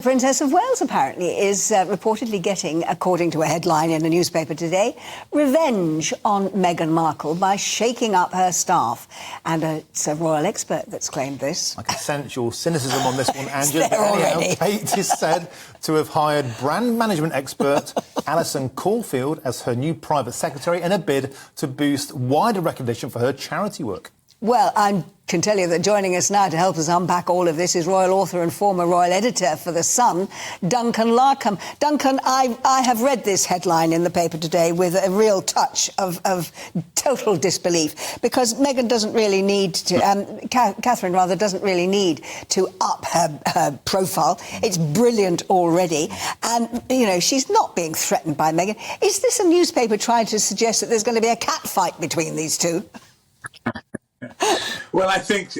Princess of Wales apparently is reportedly getting, according to a headline in the newspaper today, revenge on Meghan Markle by shaking up her staff. And it's a royal expert that's claimed this. I can sense your cynicism on this one, Angela. Anyhow, Kate is said to have hired brand management expert Alison Caulfield as her new private secretary in a bid to boost wider recognition for her charity work. Well, I can tell you that joining us now to help us unpack all of this is royal author and former royal editor for The Sun, Duncan Larcombe. Duncan, I have read this headline in the paper today with a real touch of total disbelief, because Meghan doesn't really need to, Catherine rather, doesn't really need to up her profile. It's brilliant already. And, you know, she's not being threatened by Meghan. Is this a newspaper trying to suggest that there's going to be a cat fight between these two? Well, I think,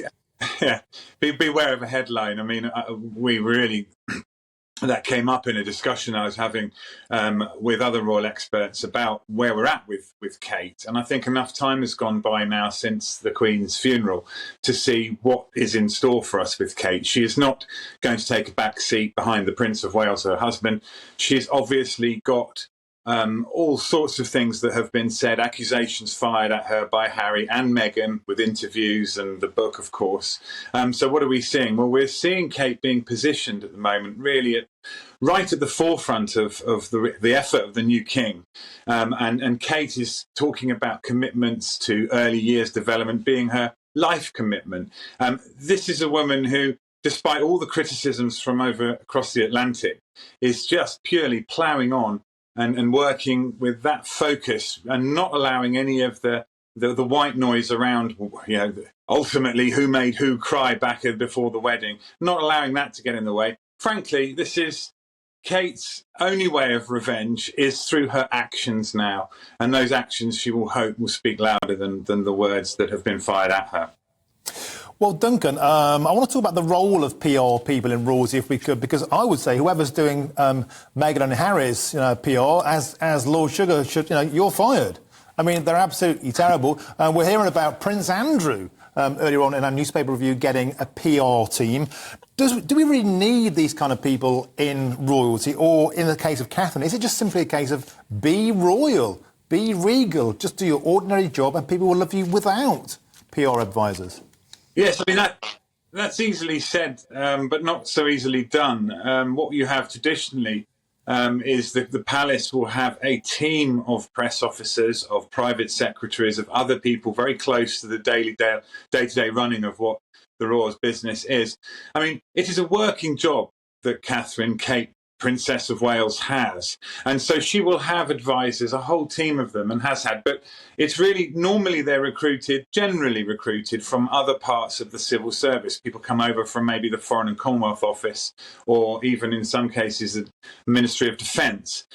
beware of a headline. I mean, we really, that came up in a discussion I was having with other royal experts about where we're at with Kate. And I think enough time has gone by now since the Queen's funeral to see what is in store for us with Kate. She is not going to take a back seat behind the Prince of Wales, her husband. She's obviously got all sorts of things that have been said, accusations fired at her by Harry and Meghan, with interviews and the book, of course. So what are we seeing? Well, we're seeing Kate being positioned at the moment really right at the forefront of the effort of the new king. And Kate is talking about commitments to early years development being her life commitment. This is a woman who, despite all the criticisms from across the Atlantic, is just purely ploughing on and working with that focus and not allowing any of the white noise around, you know, ultimately who made who cry back before the wedding, not allowing that to get in the way. Frankly, this is Kate's only way of revenge is through her actions now. And those actions, she will hope, will speak louder than the words that have been fired at her. Well, Duncan, I want to talk about the role of PR people in royalty, if we could, because I would say whoever's doing Meghan and Harry's, PR, as Lord Sugar should, you're fired. I mean, they're absolutely terrible. We're hearing about Prince Andrew earlier on in our newspaper review getting a PR team. Do we really need these kind of people in royalty, or in the case of Catherine, is it just simply a case of be royal, be regal, just do your ordinary job, and people will love you without PR advisors? Yes, I mean, that's easily said, but not so easily done. What you have traditionally is that the palace will have a team of press officers, of private secretaries, of other people very close to the day-to-day running of what the royals' business is. I mean, it is a working job that Catherine, Kate, Princess of Wales has. And so she will have advisors, a whole team of them, and has had. But it's really, normally they're generally recruited from other parts of the civil service. People come over from maybe the Foreign and Commonwealth Office, or even in some cases the Ministry of Defence.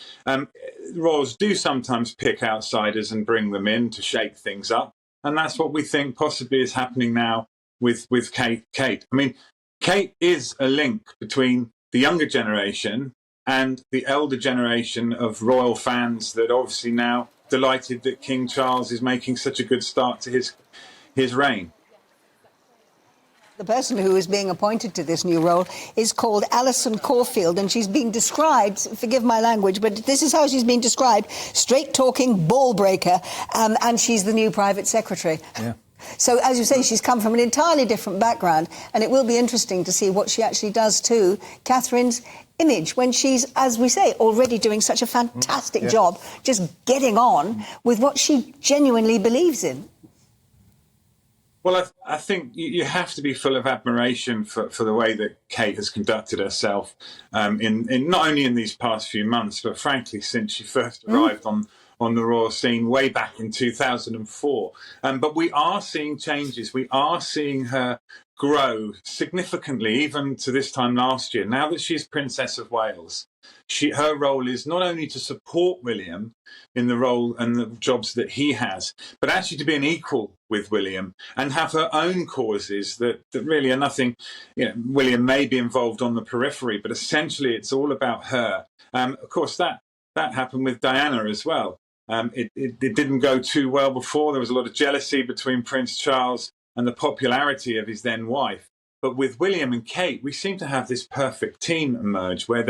Royals do sometimes pick outsiders and bring them in to shake things up. And that's what we think possibly is happening now with Kate. I mean, Kate is a link between the younger generation and the elder generation of royal fans that obviously now delighted that King Charles is making such a good start to his reign. The person who is being appointed to this new role is called Alison Caulfield, and she's being described, forgive my language, but this is how she's been described, straight-talking ball breaker, and she's the new private secretary. Yeah. So, as you say, she's come from an entirely different background, and it will be interesting to see what she actually does to Catherine's image when she's, as we say, already doing such a fantastic job, just getting on with what she genuinely believes in. Well, I think you have to be full of admiration for the way that Kate has conducted herself in not only in these past few months, but frankly, since she first arrived on the royal scene way back in 2004. But we are seeing changes. We are seeing her grow significantly, even to this time last year. Now that she's Princess of Wales, her role is not only to support William in the role and the jobs that he has, but actually to be an equal with William and have her own causes that really are nothing. William may be involved on the periphery, but essentially it's all about her. Of course, that happened with Diana as well. It didn't go too well before. There was a lot of jealousy between Prince Charles and the popularity of his then wife. But with William and Kate, we seem to have this perfect team emerge where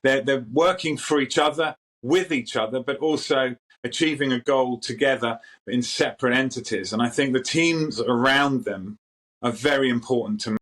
they're working for each other, with each other, but also achieving a goal together in separate entities. And I think the teams around them are very important to me.